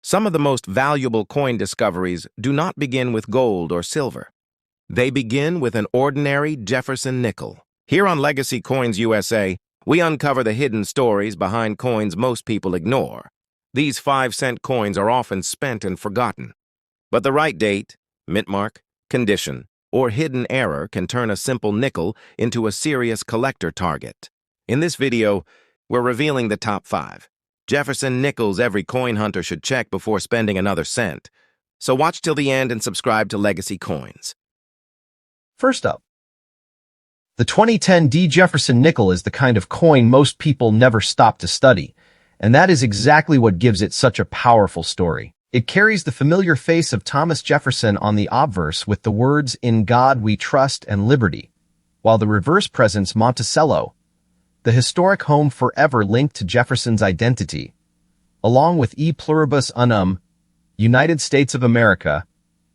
Some of the most valuable coin discoveries do not begin with gold or silver. They begin with an ordinary Jefferson nickel. Here on Legacy Coins USA, we uncover the hidden stories behind coins most people ignore. These 5-cent coins are often spent and forgotten. But the right date, mint mark, condition, or hidden error can turn a simple nickel into a serious collector target. In this video, we're revealing the top 5 Jefferson nickels every coin hunter should check before spending another cent. So watch till the end and subscribe to Legacy Coins. First up, the 2010 D. Jefferson nickel is the kind of coin most people never stop to study, and that is exactly what gives it such a powerful story. It carries the familiar face of Thomas Jefferson on the obverse with the words, "In God we trust," and "Liberty," while the reverse presents Monticello, the historic home forever linked to Jefferson's identity, along with E pluribus unum, United States of America,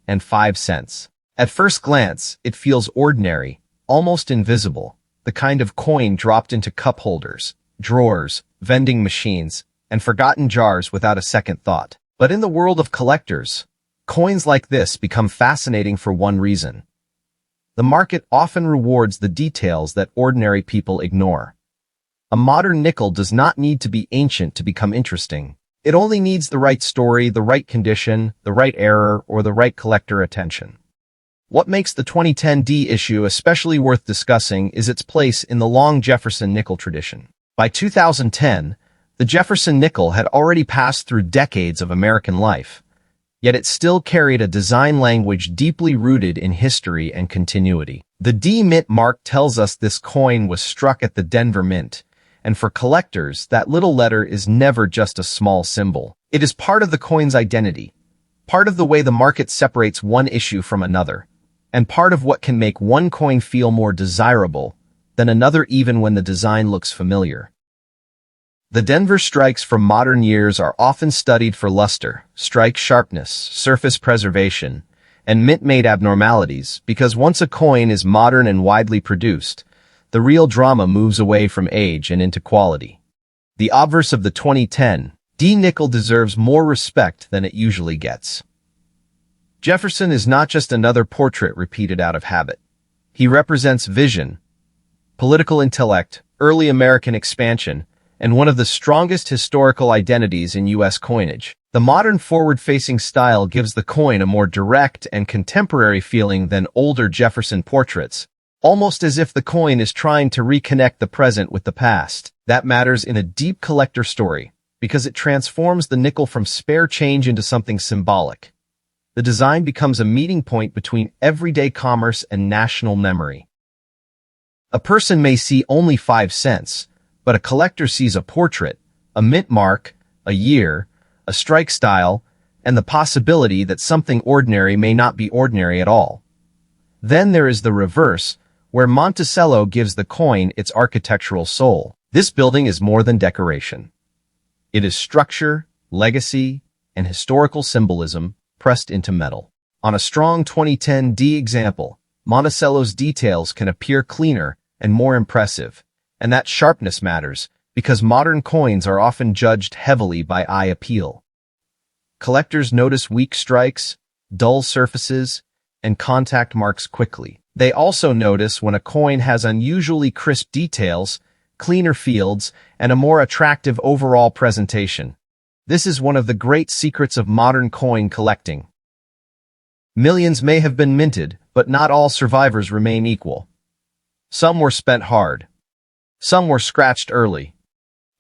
and 5 cents. At first glance, it feels ordinary, almost invisible, the kind of coin dropped into cup holders, drawers, vending machines, and forgotten jars without a second thought. But in the world of collectors, coins like this become fascinating for one reason. The market often rewards the details that ordinary people ignore. A modern nickel does not need to be ancient to become interesting. It only needs the right story, the right condition, the right error, or the right collector attention. What makes the 2010 D issue especially worth discussing is its place in the long Jefferson nickel tradition. By 2010, the Jefferson nickel had already passed through decades of American life, yet it still carried a design language deeply rooted in history and continuity. The D mint mark tells us this coin was struck at the Denver Mint, and for collectors, that little letter is never just a small symbol. It is part of the coin's identity, part of the way the market separates one issue from another, and part of what can make one coin feel more desirable than another even when the design looks familiar. The Denver strikes from modern years are often studied for luster, strike sharpness, surface preservation, and mint-made abnormalities because once a coin is modern and widely produced, the real drama moves away from age and into quality. The obverse of the 2010 D nickel deserves more respect than it usually gets. Jefferson is not just another portrait repeated out of habit. He represents vision, political intellect, early American expansion, and one of the strongest historical identities in U.S. coinage. The modern forward-facing style gives the coin a more direct and contemporary feeling than older Jefferson portraits, almost as if the coin is trying to reconnect the present with the past. That matters in a deep collector story, because it transforms the nickel from spare change into something symbolic. The design becomes a meeting point between everyday commerce and national memory. A person may see only 5 cents, but a collector sees a portrait, a mint mark, a year, a strike style, and the possibility that something ordinary may not be ordinary at all. Then there is the reverse, where Monticello gives the coin its architectural soul. This building is more than decoration. It is structure, legacy, and historical symbolism pressed into metal. On a strong 2010 D example, Monticello's details can appear cleaner and more impressive, and that sharpness matters because modern coins are often judged heavily by eye appeal. Collectors notice weak strikes, dull surfaces, and contact marks quickly. They also notice when a coin has unusually crisp details, cleaner fields, and a more attractive overall presentation. This is one of the great secrets of modern coin collecting. Millions may have been minted, but not all survivors remain equal. Some were spent hard. Some were scratched early.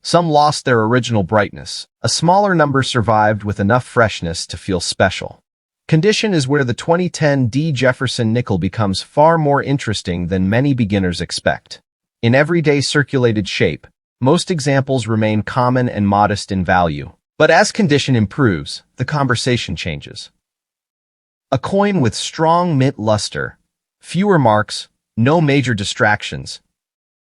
Some lost their original brightness. A smaller number survived with enough freshness to feel special. Condition is where the 2010 D. Jefferson nickel becomes far more interesting than many beginners expect. In everyday circulated shape, most examples remain common and modest in value. But as condition improves, the conversation changes. A coin with strong mint luster, fewer marks, no major distractions,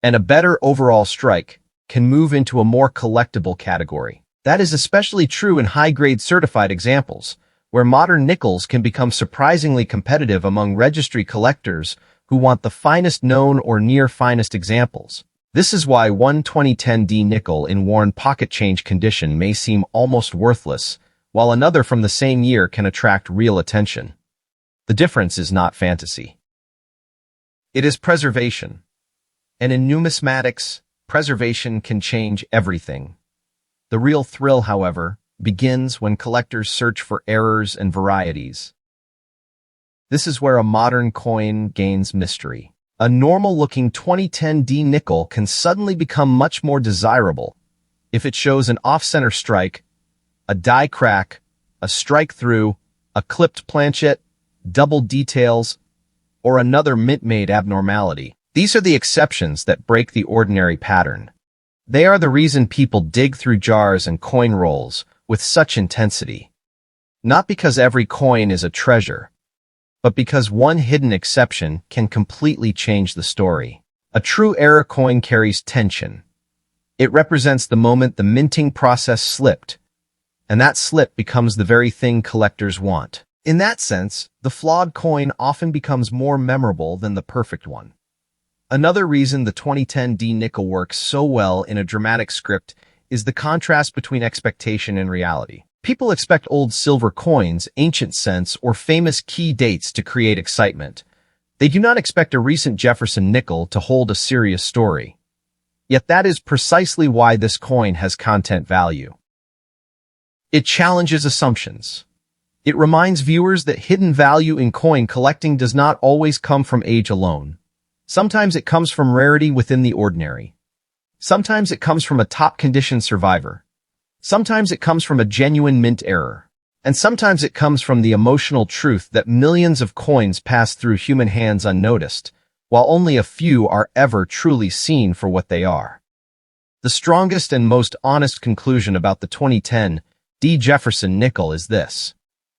and a better overall strike can move into a more collectible category. That is especially true in high-grade certified examples, where modern nickels can become surprisingly competitive among registry collectors who want the finest known or near-finest examples. This is why one 2010 D nickel in worn pocket change condition may seem almost worthless, while another from the same year can attract real attention. The difference is not fantasy. It is preservation. And in numismatics, preservation can change everything. The real thrill, however, begins when collectors search for errors and varieties. This is where a modern coin gains mystery. A normal-looking 2010 D nickel can suddenly become much more desirable if it shows an off-center strike, a die crack, a strike-through, a clipped planchet, double details, or another mint-made abnormality. These are the exceptions that break the ordinary pattern. They are the reason people dig through jars and coin rolls with such intensity. Not because every coin is a treasure, but because one hidden exception can completely change the story. A true error coin carries tension. It represents the moment the minting process slipped, and that slip becomes the very thing collectors want. In that sense, the flawed coin often becomes more memorable than the perfect one. Another reason the 2010 D nickel works so well in a dramatic script is the contrast between expectation and reality. People expect old silver coins, ancient cents, or famous key dates to create excitement. They do not expect a recent Jefferson nickel to hold a serious story. Yet that is precisely why this coin has content value. It challenges assumptions. It reminds viewers that hidden value in coin collecting does not always come from age alone. Sometimes it comes from rarity within the ordinary. Sometimes it comes from a top-condition survivor. Sometimes it comes from a genuine mint error. And sometimes it comes from the emotional truth that millions of coins pass through human hands unnoticed, while only a few are ever truly seen for what they are. The strongest and most honest conclusion about the 2010 D. Jefferson nickel is this.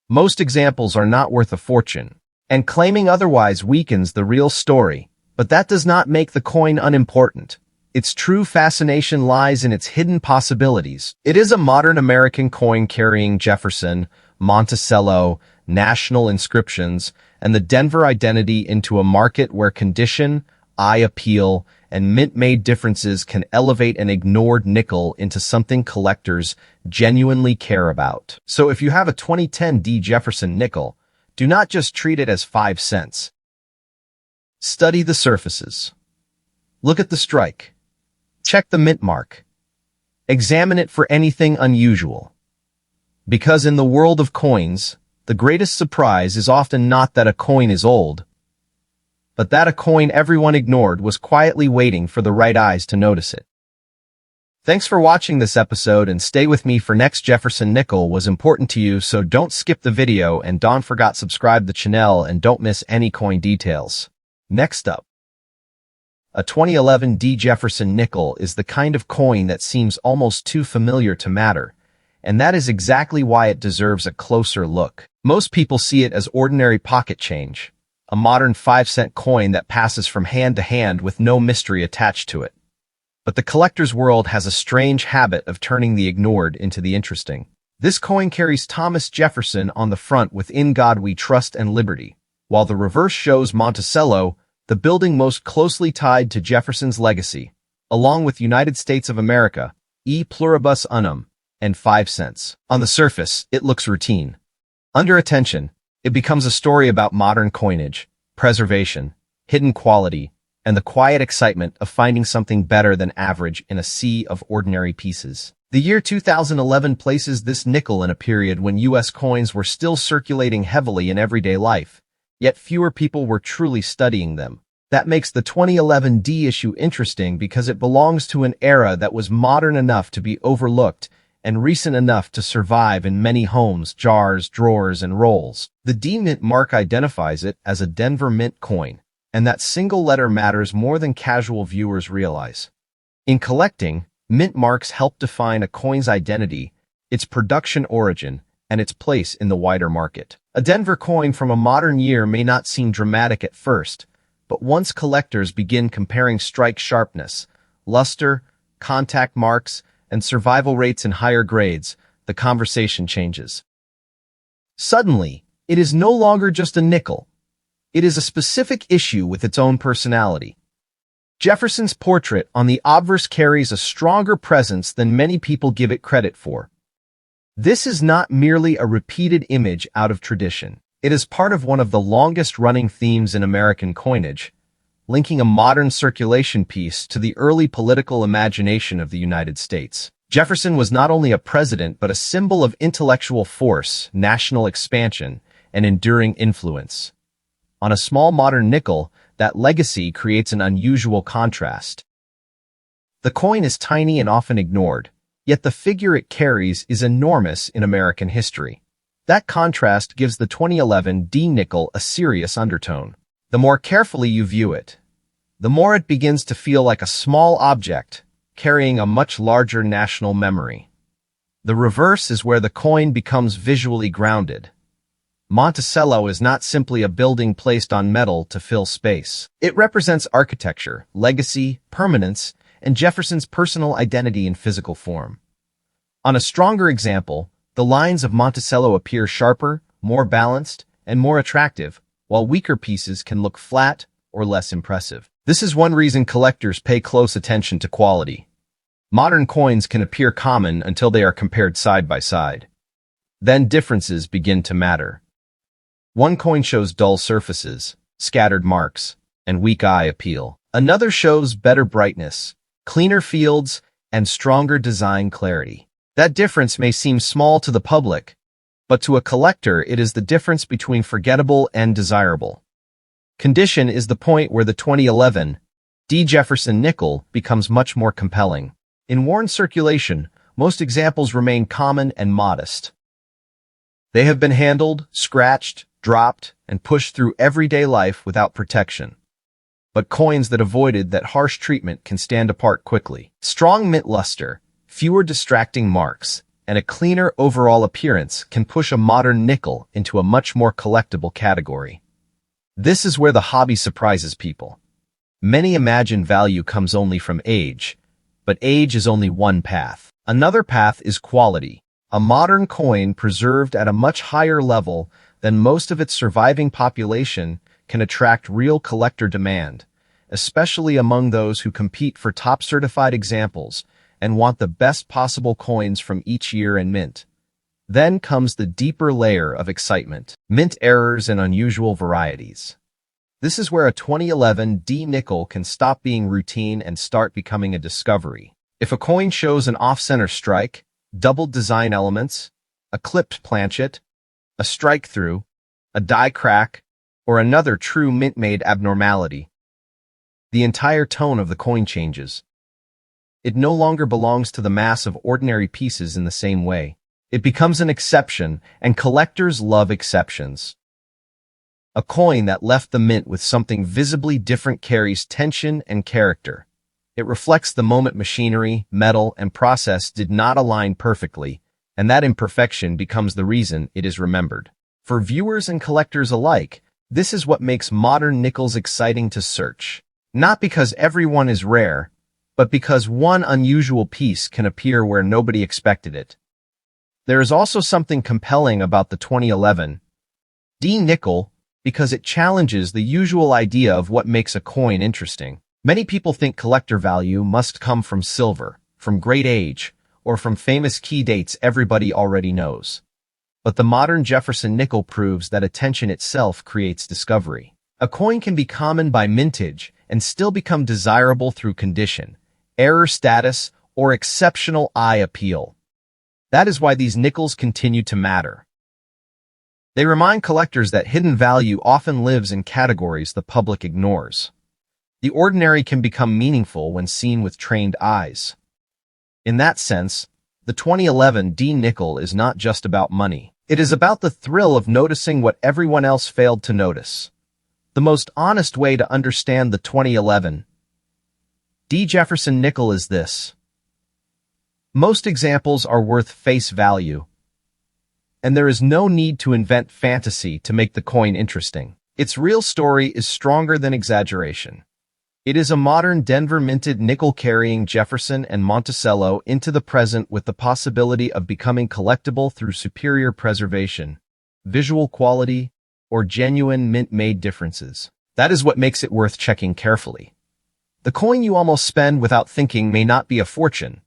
Most examples are not worth a fortune, and claiming otherwise weakens the real story, but that does not make the coin unimportant. Its true fascination lies in its hidden possibilities. It is a modern American coin carrying Jefferson, Monticello, national inscriptions, and the Denver identity into a market where condition, eye appeal, and mint-made differences can elevate an ignored nickel into something collectors genuinely care about. So if you have a 2010 D. Jefferson nickel, do not just treat it as 5 cents. Study the surfaces. Look at the strike. Check the mint mark. Examine it for anything unusual. Because in the world of coins, the greatest surprise is often not that a coin is old, but that a coin everyone ignored was quietly waiting for the right eyes to notice it. Thanks for watching this episode, and stay with me for next. Jefferson nickel was important to you, so don't skip the video and don't forget subscribe the channel and don't miss any coin details. Next up, a 2011 D. Jefferson nickel is the kind of coin that seems almost too familiar to matter, and that is exactly why it deserves a closer look. Most people see it as ordinary pocket change, a modern 5-cent coin that passes from hand to hand with no mystery attached to it. But the collector's world has a strange habit of turning the ignored into the interesting. This coin carries Thomas Jefferson on the front with "In God We Trust and Liberty," while the reverse shows Monticello, the building most closely tied to Jefferson's legacy, along with United States of America, E Pluribus Unum, and 5 cents. On the surface, it looks routine. Under attention, it becomes a story about modern coinage, preservation, hidden quality, and the quiet excitement of finding something better than average in a sea of ordinary pieces. The year 2011 places this nickel in a period when U.S. coins were still circulating heavily in everyday life, yet fewer people were truly studying them. That makes the 2011 D issue interesting because it belongs to an era that was modern enough to be overlooked and recent enough to survive in many homes, jars, drawers, and rolls. The D mint mark identifies it as a Denver mint coin, and that single letter matters more than casual viewers realize. In collecting, mint marks help define a coin's identity, its production origin, and its place in the wider market. A Denver coin from a modern year may not seem dramatic at first, but once collectors begin comparing strike sharpness, luster, contact marks, and survival rates in higher grades, the conversation changes. Suddenly, it is no longer just a nickel. It is a specific issue with its own personality. Jefferson's portrait on the obverse carries a stronger presence than many people give it credit for. This is not merely a repeated image out of tradition. It is part of one of the longest-running themes in American coinage, linking a modern circulation piece to the early political imagination of the United States. Jefferson was not only a president, but a symbol of intellectual force, national expansion, and enduring influence. On a small modern nickel, that legacy creates an unusual contrast. The coin is tiny and often ignored, yet the figure it carries is enormous in American history. That contrast gives the 2011 D nickel a serious undertone. The more carefully you view it, the more it begins to feel like a small object, carrying a much larger national memory. The reverse is where the coin becomes visually grounded. Monticello is not simply a building placed on metal to fill space. It represents architecture, legacy, permanence, and Jefferson's personal identity in physical form. On a stronger example, the lines of Monticello appear sharper, more balanced, and more attractive, while weaker pieces can look flat or less impressive. This is one reason collectors pay close attention to quality. Modern coins can appear common until they are compared side by side. Then differences begin to matter. One coin shows dull surfaces, scattered marks, and weak eye appeal. Another shows better brightness, cleaner fields, and stronger design clarity. That difference may seem small to the public, but to a collector it is the difference between forgettable and desirable. Condition is the point where the 2011 D. Jefferson nickel becomes much more compelling. In worn circulation, most examples remain common and modest. They have been handled, scratched, dropped, and pushed through everyday life without protection. But coins that avoided that harsh treatment can stand apart quickly. Strong mint luster, fewer distracting marks, and a cleaner overall appearance can push a modern nickel into a much more collectible category. This is where the hobby surprises people. Many imagine value comes only from age, but age is only one path. Another path is quality. A modern coin preserved at a much higher level than most of its surviving population can attract real collector demand, especially among those who compete for top certified examples and want the best possible coins from each year and mint. Then comes the deeper layer of excitement, mint errors and unusual varieties. This is where a 2011 D nickel can stop being routine and start becoming a discovery. If a coin shows an off-center strike, doubled design elements, a clipped planchet, a strike-through, a die crack, or another true mint-made abnormality, the entire tone of the coin changes. It no longer belongs to the mass of ordinary pieces in the same way. It becomes an exception, and collectors love exceptions. A coin that left the mint with something visibly different carries tension and character. It reflects the moment machinery, metal, and process did not align perfectly, and that imperfection becomes the reason it is remembered. For viewers and collectors alike, this is what makes modern nickels exciting to search. Not because everyone is rare, but because one unusual piece can appear where nobody expected it. There is also something compelling about the 2011 D nickel because it challenges the usual idea of what makes a coin interesting. Many people think collector value must come from silver, from great age, or from famous key dates everybody already knows. But the modern Jefferson nickel proves that attention itself creates discovery. A coin can be common by mintage and still become desirable through condition, error status, or exceptional eye appeal. That is why these nickels continue to matter. They remind collectors that hidden value often lives in categories the public ignores. The ordinary can become meaningful when seen with trained eyes. In that sense, the 2011 D nickel is not just about money. It is about the thrill of noticing what everyone else failed to notice. The most honest way to understand the 2011 D. Jefferson nickel is this. Most examples are worth face value, and there is no need to invent fantasy to make the coin interesting. Its real story is stronger than exaggeration. It is a modern Denver-minted nickel carrying Jefferson and Monticello into the present with the possibility of becoming collectible through superior preservation, visual quality, or genuine mint-made differences. That is what makes it worth checking carefully. The coin you almost spend without thinking may not be a fortune,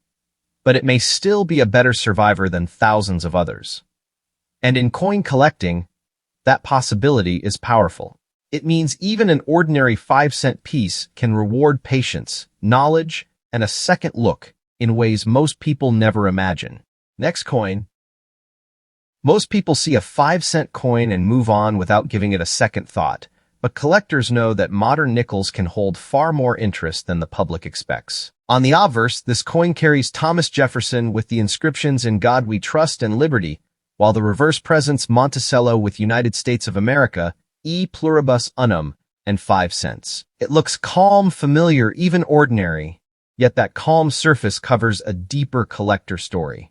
but it may still be a better survivor than thousands of others. And in coin collecting, that possibility is powerful. It means even an ordinary 5-cent piece can reward patience, knowledge, and a second look in ways most people never imagine. Next coin. Most people see a 5-cent coin and move on without giving it a second thought, but collectors know that modern nickels can hold far more interest than the public expects. On the obverse, this coin carries Thomas Jefferson with the inscriptions "In God We Trust" and "Liberty," while the reverse presents Monticello with "United States of America," "E Pluribus Unum," and 5 cents. It looks calm, familiar, even ordinary, yet that calm surface covers a deeper collector story.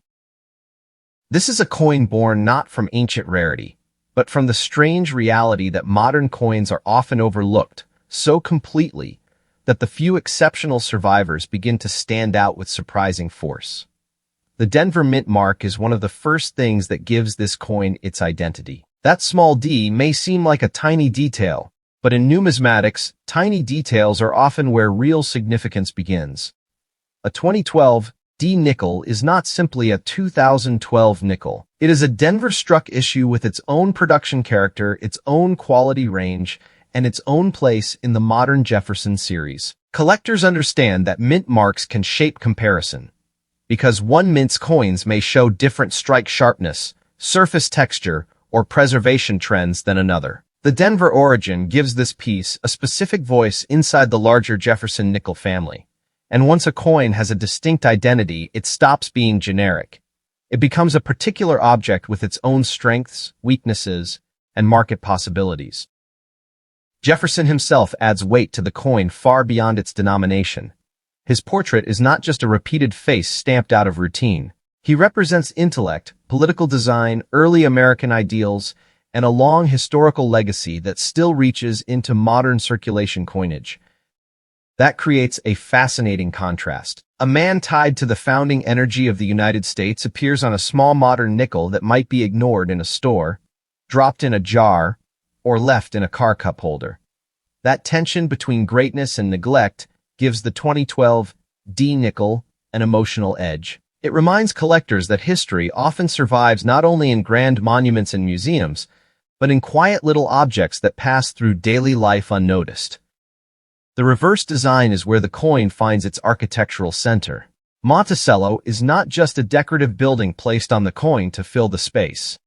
This is a coin born not from ancient rarity, but from the strange reality that modern coins are often overlooked so completely that the few exceptional survivors begin to stand out with surprising force. The Denver Mint mark is one of the first things that gives this coin its identity. That small d may seem like a tiny detail, but in numismatics, tiny details are often where real significance begins. A 2012 D nickel is not simply a 2012 nickel. It is a Denver-struck issue with its own production character, its own quality range, and its own place in the modern Jefferson series. Collectors understand that mint marks can shape comparison, because one mint's coins may show different strike sharpness, surface texture, or preservation trends than another. The Denver origin gives this piece a specific voice inside the larger Jefferson nickel family. And once a coin has a distinct identity, it stops being generic. It becomes a particular object with its own strengths, weaknesses, and market possibilities. Jefferson himself adds weight to the coin far beyond its denomination. His portrait is not just a repeated face stamped out of routine. He represents intellect, political design, early American ideals, and a long historical legacy that still reaches into modern circulation coinage. That creates a fascinating contrast. A man tied to the founding energy of the United States appears on a small modern nickel that might be ignored in a store, dropped in a jar, or left in a car cup holder. That tension between greatness and neglect gives the 2012 D nickel an emotional edge. It reminds collectors that history often survives not only in grand monuments and museums, but in quiet little objects that pass through daily life unnoticed. The reverse design is where the coin finds its architectural center. Monticello is not just a decorative building placed on the coin to fill the space.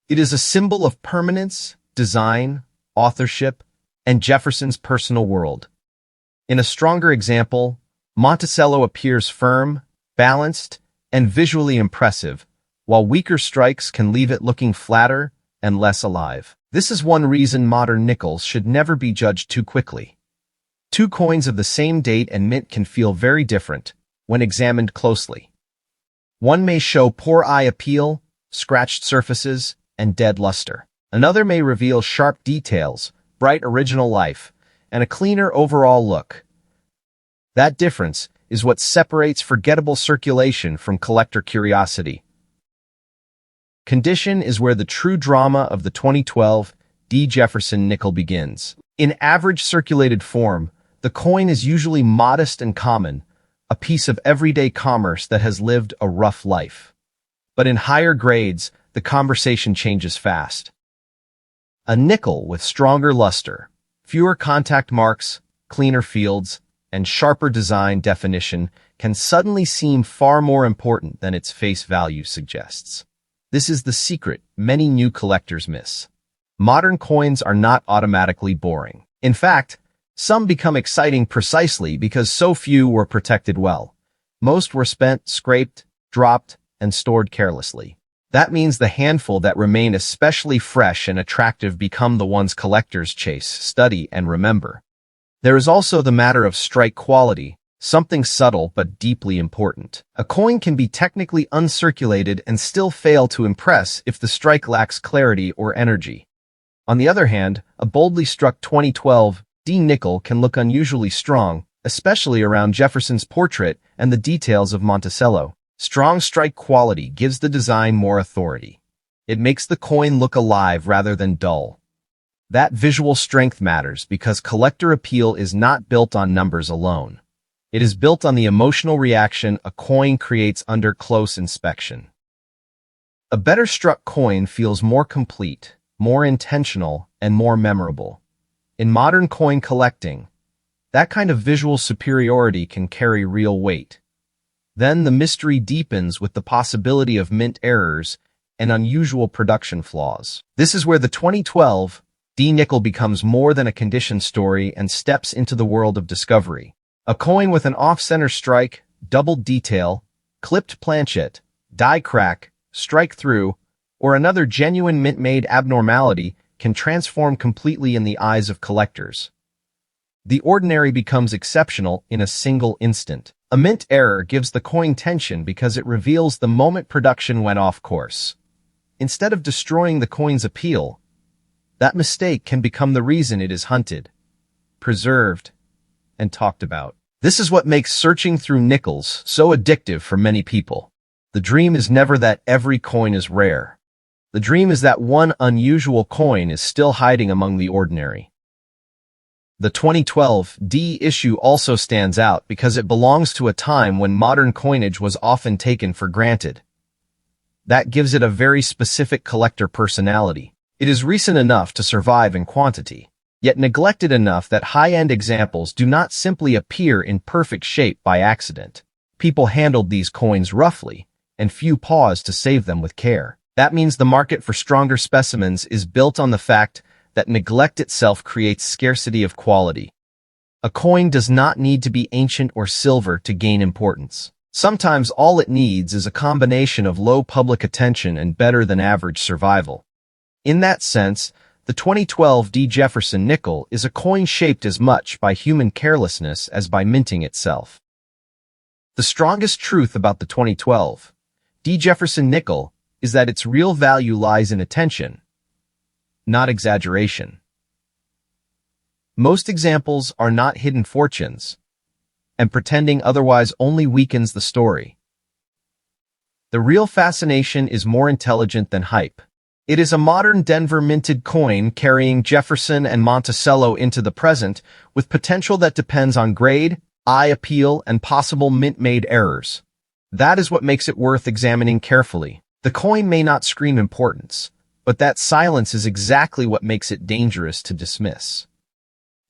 It is a symbol of permanence, design, authorship, and Jefferson's personal world. In a stronger example, Monticello appears firm, balanced, and visually impressive, while weaker strikes can leave it looking flatter and less alive. This is one reason modern nickels should never be judged too quickly. Two coins of the same date and mint can feel very different when examined closely. One may show poor eye appeal, scratched surfaces, and dead luster. Another may reveal sharp details, bright original life, and a cleaner overall look. That difference is what separates forgettable circulation from collector curiosity. Condition is where the true drama of the 2012 D. Jefferson nickel begins. In average circulated form, the coin is usually modest and common, a piece of everyday commerce that has lived a rough life. But in higher grades, the conversation changes fast. A nickel with stronger luster, fewer contact marks, cleaner fields, and sharper design definition can suddenly seem far more important than its face value suggests. This is the secret many new collectors miss. Modern coins are not automatically boring. In fact, some become exciting precisely because so few were protected well. Most were spent, scraped, dropped, and stored carelessly. That means the handful that remain especially fresh and attractive become the ones collectors chase, study, and remember. There is also the matter of strike quality, something subtle but deeply important. A coin can be technically uncirculated and still fail to impress if the strike lacks clarity or energy. On the other hand, a boldly struck 2012 D nickel can look unusually strong, especially around Jefferson's portrait and the details of Monticello. Strong strike quality gives the design more authority. It makes the coin look alive rather than dull. That visual strength matters because collector appeal is not built on numbers alone. It is built on the emotional reaction a coin creates under close inspection. A better struck coin feels more complete, more intentional, and more memorable. In modern coin collecting, that kind of visual superiority can carry real weight. Then the mystery deepens with the possibility of mint errors and unusual production flaws. This is where the 2012 D nickel becomes more than a condition story and steps into the world of discovery. A coin with an off-center strike, doubled detail, clipped planchet, die crack, strike through, or another genuine mint-made abnormality can transform completely in the eyes of collectors. The ordinary becomes exceptional in a single instant. A mint error gives the coin tension because it reveals the moment production went off course. Instead of destroying the coin's appeal, that mistake can become the reason it is hunted, preserved, and talked about. This is what makes searching through nickels so addictive for many people. The dream is never that every coin is rare. The dream is that one unusual coin is still hiding among the ordinary. The 2012 D issue also stands out because it belongs to a time when modern coinage was often taken for granted. That gives it a very specific collector personality. It is recent enough to survive in quantity, yet neglected enough that high-end examples do not simply appear in perfect shape by accident. People handled these coins roughly, and few paused to save them with care. That means the market for stronger specimens is built on the fact that neglect itself creates scarcity of quality. A coin does not need to be ancient or silver to gain importance. Sometimes all it needs is a combination of low public attention and better-than-average survival. In that sense, the 2012 D. Jefferson nickel is a coin shaped as much by human carelessness as by minting itself. The strongest truth about the 2012 D. Jefferson nickel is that its real value lies in attention, not exaggeration. Most examples are not hidden fortunes, and pretending otherwise only weakens the story. The real fascination is more intelligent than hype. It is a modern Denver minted coin carrying Jefferson and Monticello into the present with potential that depends on grade, eye appeal, and possible mint-made errors. That is what makes it worth examining carefully. The coin may not scream importance, but that silence is exactly what makes it dangerous to dismiss.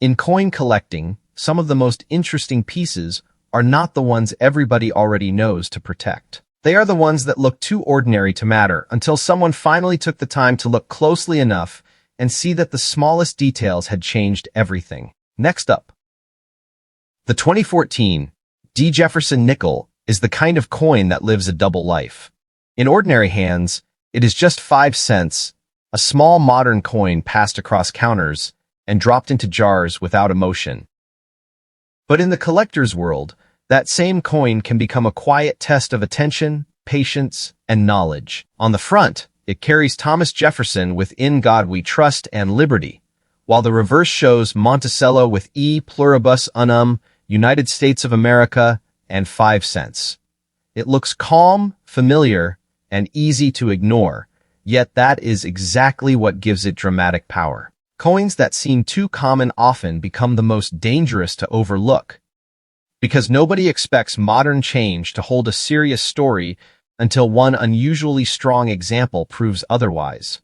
In coin collecting, some of the most interesting pieces are not the ones everybody already knows to protect. They are the ones that look too ordinary to matter until someone finally took the time to look closely enough and see that the smallest details had changed everything. Next up, the 2014 D. Jefferson nickel is the kind of coin that lives a double life. In ordinary hands, it is just 5 cents, a small modern coin passed across counters and dropped into jars without emotion. But in the collector's world, that same coin can become a quiet test of attention, patience, and knowledge. On the front, it carries Thomas Jefferson with "In God We Trust" and "Liberty," while the reverse shows Monticello with "E Pluribus Unum," United States of America, and 5 cents. It looks calm, familiar, and easy to ignore, yet that is exactly what gives it dramatic power. Coins that seem too common often become the most dangerous to overlook, because nobody expects modern change to hold a serious story until one unusually strong example proves otherwise.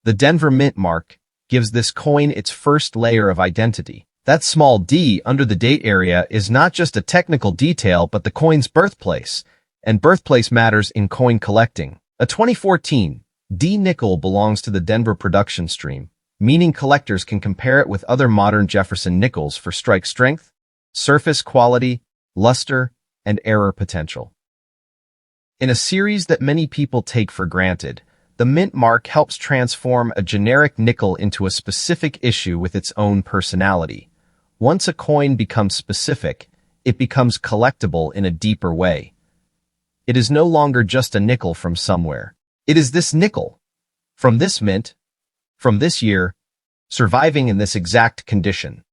The Denver Mint mark gives this coin its first layer of identity. That small D under the date area is not just a technical detail but the coin's birthplace, and birthplace matters in coin collecting. A 2014 D nickel belongs to the Denver production stream, meaning collectors can compare it with other modern Jefferson nickels for strike strength, surface quality, luster, and error potential. In a series that many people take for granted, the mint mark helps transform a generic nickel into a specific issue with its own personality. Once a coin becomes specific, it becomes collectible in a deeper way. It is no longer just a nickel from somewhere. It is this nickel, from this mint, from this year, surviving in this exact condition.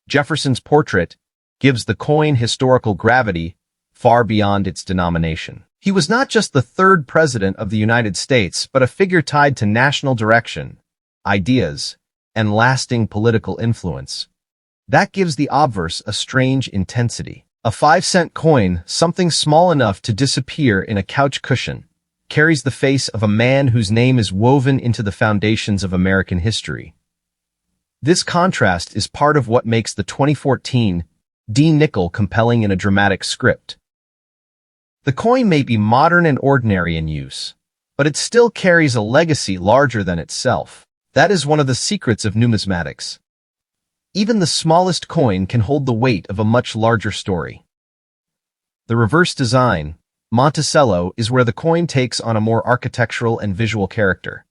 Jefferson's portrait gives the coin historical gravity far beyond its denomination. He was not just the third president of the United States, but a figure tied to national direction, ideas, and lasting political influence. That gives the obverse a strange intensity. A 5-cent coin, something small enough to disappear in a couch cushion, carries the face of a man whose name is woven into the foundations of American history. This contrast is part of what makes the 2014 D nickel compelling in a dramatic script. The coin may be modern and ordinary in use, but it still carries a legacy larger than itself. That is one of the secrets of numismatics. Even the smallest coin can hold the weight of a much larger story. The reverse design, Monticello, is where the coin takes on a more architectural and visual character.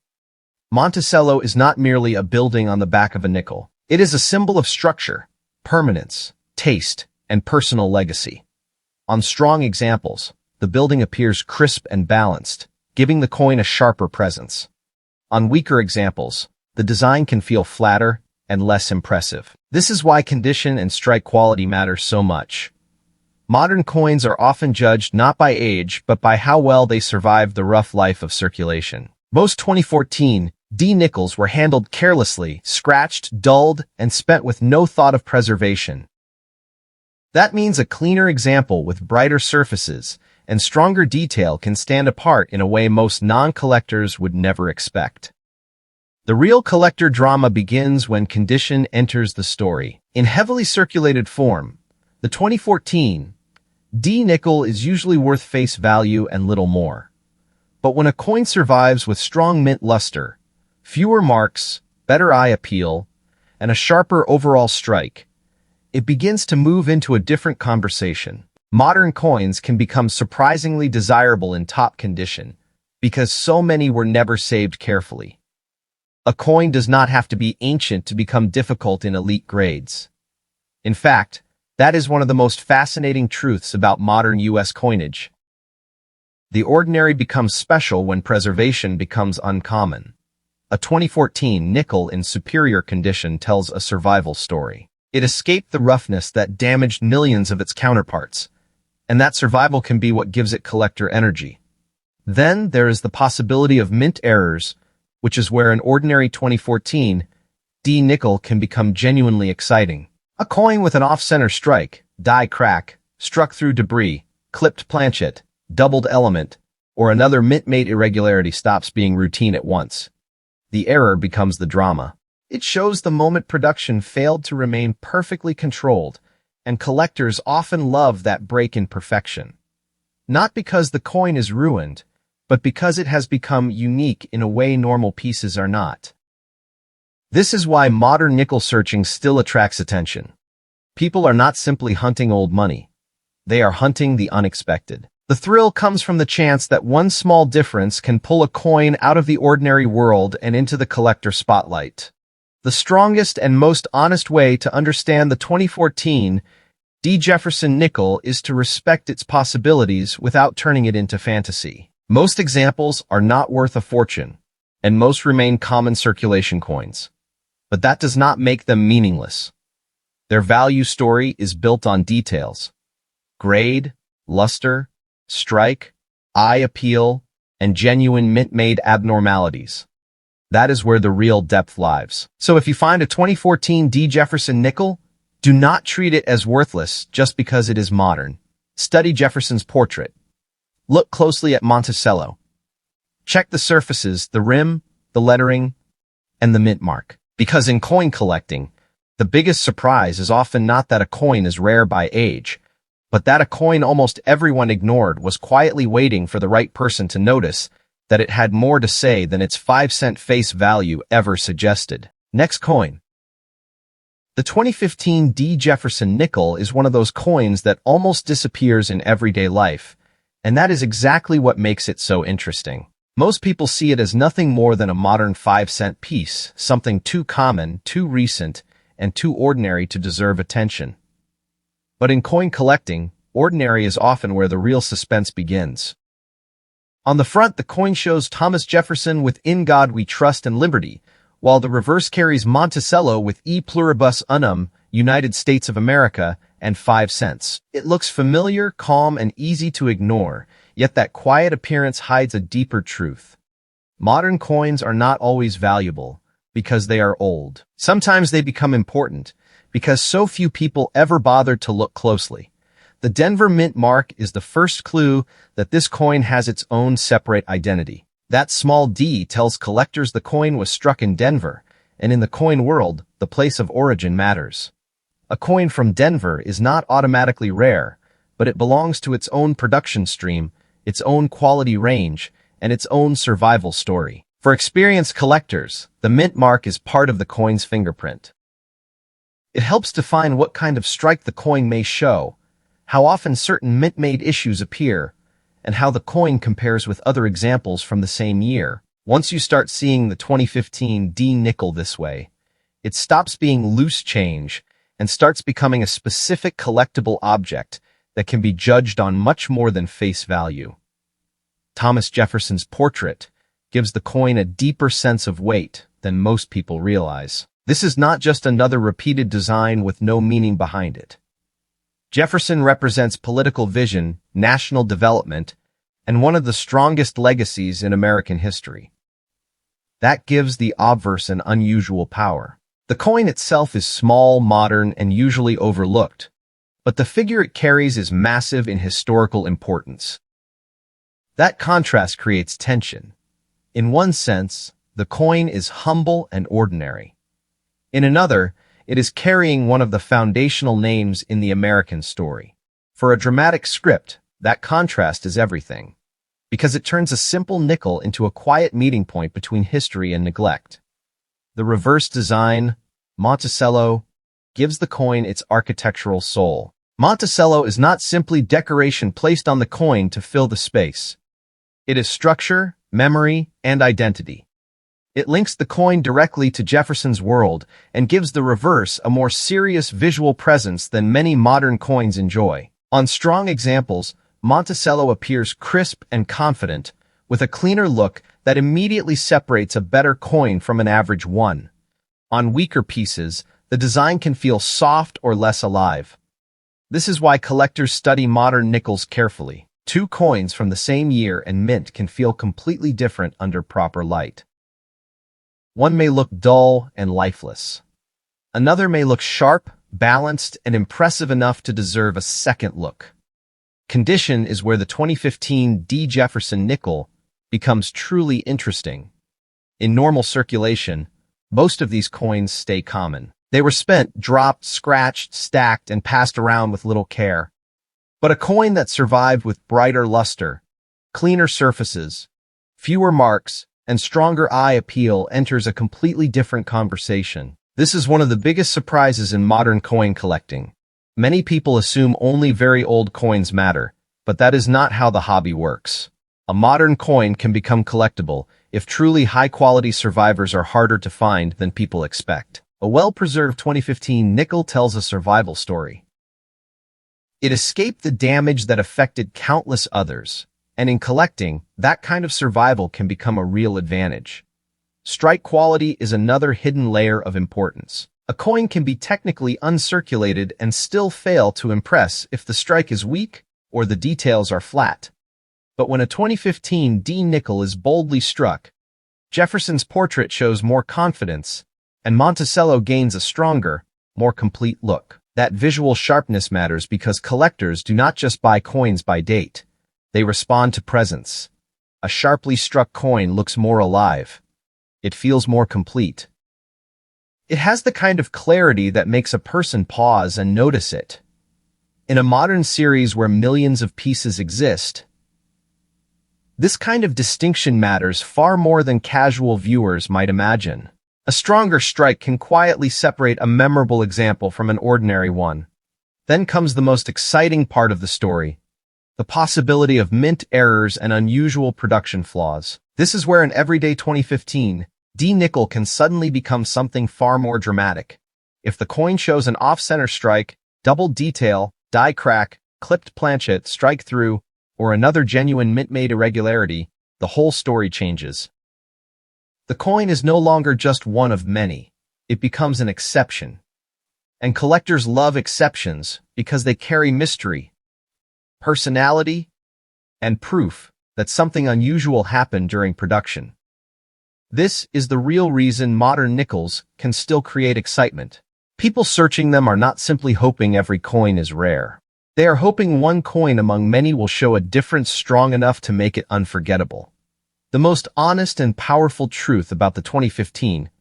Monticello is not merely a building on the back of a nickel. It is a symbol of structure, permanence, taste, and personal legacy. On strong examples, the building appears crisp and balanced, giving the coin a sharper presence. On weaker examples, the design can feel flatter and less impressive. This is why condition and strike quality matter so much. Modern coins are often judged not by age, but by how well they survived the rough life of circulation. Most 2014 D nickels were handled carelessly, scratched, dulled, and spent with no thought of preservation. That means a cleaner example with brighter surfaces and stronger detail can stand apart in a way most non-collectors would never expect. The real collector drama begins when condition enters the story. In heavily circulated form, the 2014 D nickel is usually worth face value and little more. But when a coin survives with strong mint luster, fewer marks, better eye appeal, and a sharper overall strike, it begins to move into a different conversation. Modern coins can become surprisingly desirable in top condition because so many were never saved carefully. A coin does not have to be ancient to become difficult in elite grades. In fact, that is one of the most fascinating truths about modern U.S. coinage. The ordinary becomes special when preservation becomes uncommon. A 2014 nickel in superior condition tells a survival story. It escaped the roughness that damaged millions of its counterparts, and that survival can be what gives it collector energy. Then there is the possibility of mint errors, which is where an ordinary 2014 D nickel can become genuinely exciting. A coin with an off-center strike, die crack, struck through debris, clipped planchet, doubled element, or another mint-made irregularity stops being routine at once. The error becomes the drama. It shows the moment production failed to remain perfectly controlled, and collectors often love that break in perfection. Not because the coin is ruined, but because it has become unique in a way normal pieces are not. This is why modern nickel searching still attracts attention. People are not simply hunting old money. They are hunting the unexpected. The thrill comes from the chance that one small difference can pull a coin out of the ordinary world and into the collector spotlight. The strongest and most honest way to understand the 2014 D. Jefferson nickel is to respect its possibilities without turning it into fantasy. Most examples are not worth a fortune, and most remain common circulation coins. But that does not make them meaningless. Their value story is built on details: grade, luster, strike, eye appeal, and genuine mint-made abnormalities. That is where the real depth lies. So if you find a 2014 D. Jefferson nickel, do not treat it as worthless just because it is modern. Study Jefferson's portrait. Look closely at Monticello. Check the surfaces, the rim, the lettering, and the mint mark. Because in coin collecting, the biggest surprise is often not that a coin is rare by age, but that a coin almost everyone ignored was quietly waiting for the right person to notice that it had more to say than its 5-cent face value ever suggested. Next coin. The 2015 D. Jefferson nickel is one of those coins that almost disappears in everyday life, and that is exactly what makes it so interesting. Most people see it as nothing more than a modern 5-cent piece, something too common, too recent, and too ordinary to deserve attention. But in coin collecting, ordinary is often where the real suspense begins. On the front, the coin shows Thomas Jefferson with "In God We Trust and Liberty," while the reverse carries Monticello with "E Pluribus Unum, United States of America," and 5 cents. It looks familiar, calm, and easy to ignore, yet that quiet appearance hides a deeper truth. Modern coins are not always valuable because they are old. Sometimes they become important because so few people ever bothered to look closely. The Denver Mint mark is the first clue that this coin has its own separate identity. That small D tells collectors the coin was struck in Denver, and in the coin world, the place of origin matters. A coin from Denver is not automatically rare, but it belongs to its own production stream, its own quality range, and its own survival story. For experienced collectors, the mint mark is part of the coin's fingerprint. It helps define what kind of strike the coin may show, how often certain mint-made issues appear, and how the coin compares with other examples from the same year. Once you start seeing the 2015 D nickel this way, it stops being loose change and starts becoming a specific collectible object that can be judged on much more than face value. Thomas Jefferson's portrait gives the coin a deeper sense of weight than most people realize. This is not just another repeated design with no meaning behind it. Jefferson represents political vision, national development, and one of the strongest legacies in American history. That gives the obverse an unusual power. The coin itself is small, modern, and usually overlooked, but the figure it carries is massive in historical importance. That contrast creates tension. In one sense, the coin is humble and ordinary. In another, it is carrying one of the foundational names in the American story. For a dramatic script, that contrast is everything, because it turns a simple nickel into a quiet meeting point between history and neglect. The reverse design, Monticello, gives the coin its architectural soul. Monticello is not simply decoration placed on the coin to fill the space. It is structure, memory, and identity. It links the coin directly to Jefferson's world and gives the reverse a more serious visual presence than many modern coins enjoy. On strong examples, Monticello appears crisp and confident, with a cleaner look that immediately separates a better coin from an average one. On weaker pieces, the design can feel soft or less alive. This is why collectors study modern nickels carefully. Two coins from the same year and mint can feel completely different under proper light. One may look dull and lifeless. Another may look sharp, balanced, and impressive enough to deserve a second look. Condition is where the 2015 D. Jefferson nickel becomes truly interesting. In normal circulation, most of these coins stay common. They were spent, dropped, scratched, stacked, and passed around with little care. But a coin that survived with brighter luster, cleaner surfaces, fewer marks, and stronger eye appeal enters a completely different conversation. This is one of the biggest surprises in modern coin collecting. Many people assume only very old coins matter, but that is not how the hobby works. A modern coin can become collectible if truly high-quality survivors are harder to find than people expect. A well-preserved 2015 nickel tells a survival story. It escaped the damage that affected countless others, and in collecting, that kind of survival can become a real advantage. Strike quality is another hidden layer of importance. A coin can be technically uncirculated and still fail to impress if the strike is weak or the details are flat. But when a 2015 D nickel is boldly struck, Jefferson's portrait shows more confidence, and Monticello gains a stronger, more complete look. That visual sharpness matters because collectors do not just buy coins by date. They respond to presence. A sharply struck coin looks more alive. It feels more complete. It has the kind of clarity that makes a person pause and notice it. In a modern series where millions of pieces exist, this kind of distinction matters far more than casual viewers might imagine. A stronger strike can quietly separate a memorable example from an ordinary one. Then comes the most exciting part of the story, the possibility of mint errors and unusual production flaws. This is where an everyday 2015 D nickel can suddenly become something far more dramatic. If the coin shows an off-center strike, double detail, die crack, clipped planchet, strike through, or another genuine mint-made irregularity, the whole story changes. The coin is no longer just one of many. It becomes an exception. And collectors love exceptions because they carry mystery, personality, and proof that something unusual happened during production. This is the real reason modern nickels can still create excitement. People searching them are not simply hoping every coin is rare. They are hoping one coin among many will show a difference strong enough to make it unforgettable. The most honest and powerful truth about the 2015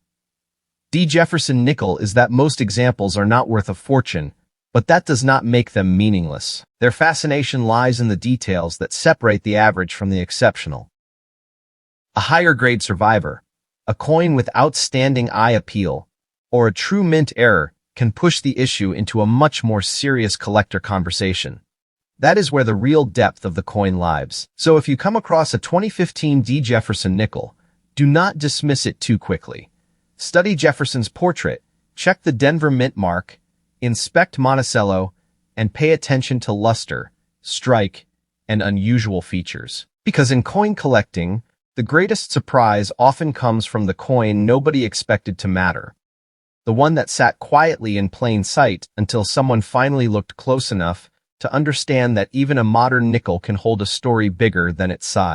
D. Jefferson nickel is that most examples are not worth a fortune, but that does not make them meaningless. Their fascination lies in the details that separate the average from the exceptional. A higher-grade survivor, a coin with outstanding eye appeal, or a true mint error can push the issue into a much more serious collector conversation. That is where the real depth of the coin lies. So if you come across a 2015 D. Jefferson nickel, do not dismiss it too quickly. Study Jefferson's portrait, check the Denver mint mark, inspect Monticello, and pay attention to luster, strike, and unusual features. Because in coin collecting, the greatest surprise often comes from the coin nobody expected to matter. The one that sat quietly in plain sight until someone finally looked close enough to understand that even a modern nickel can hold a story bigger than its size.